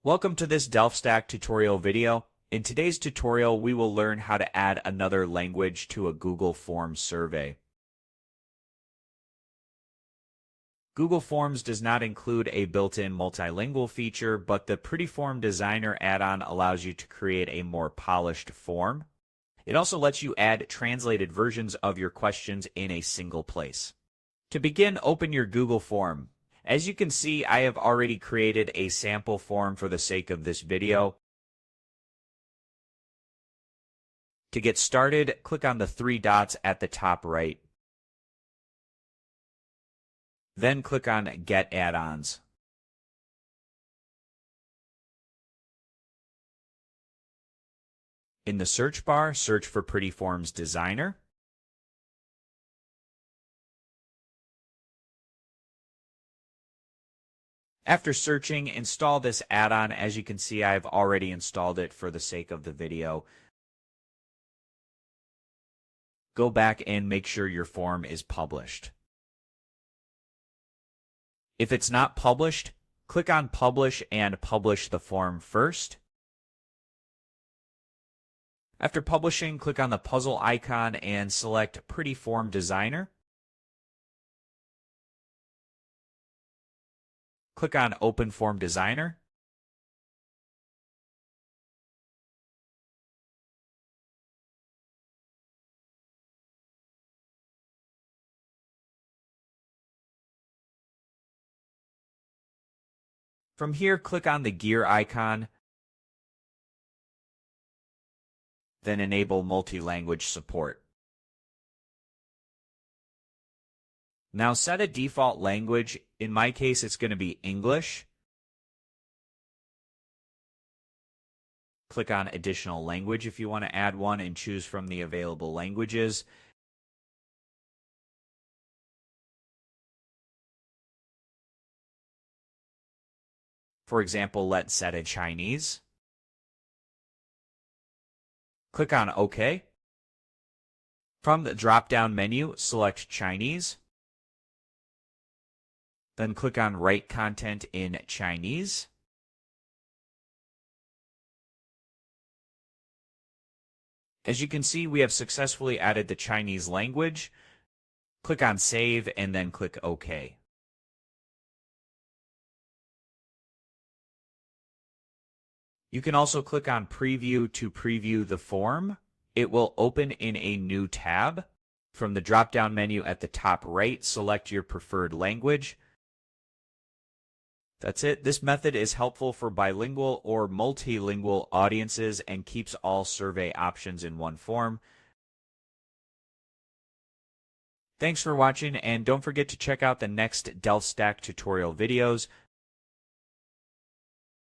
Welcome to this DelftStack tutorial video. In today's tutorial, we will learn how to add another language to a Google Forms survey. Google Forms does not include a built-in multilingual feature, but the Pretty Form Designer add-on allows you to create a more polished form. It also lets you add translated versions of your questions in a single place. To begin, open your Google form. As you can see, I have already created a sample form for the sake of this video. To get started, click on the three dots at the top right. Then click on Get Add-ons. In the search bar, search for Pretty Forms Designer. After searching, install this add-on. As you can see, I've already installed it for the sake of the video. Go back and make sure your form is published. If it's not published, click on Publish and publish the form first. After publishing, click on the puzzle icon and select Pretty Form Designer. Click on Open Form Designer. From here, click on the gear icon, then enable multi-language support. Now set a default language. In my case, it's going to be English. Click on Additional Language if you want to add one and choose from the available languages. For example, let's set a Chinese. Click on OK. From the drop-down menu, select Chinese. Then click on Write Content in Chinese. As you can see, we have successfully added the Chinese language. Click on Save and then click OK. You can also click on Preview to preview the form. It will open in a new tab. From the drop-down menu at the top right, select your preferred language. That's it. This method is helpful for bilingual or multilingual audiences and keeps all survey options in one form. Thanks for watching, and don't forget to check out the next DelftStack tutorial videos.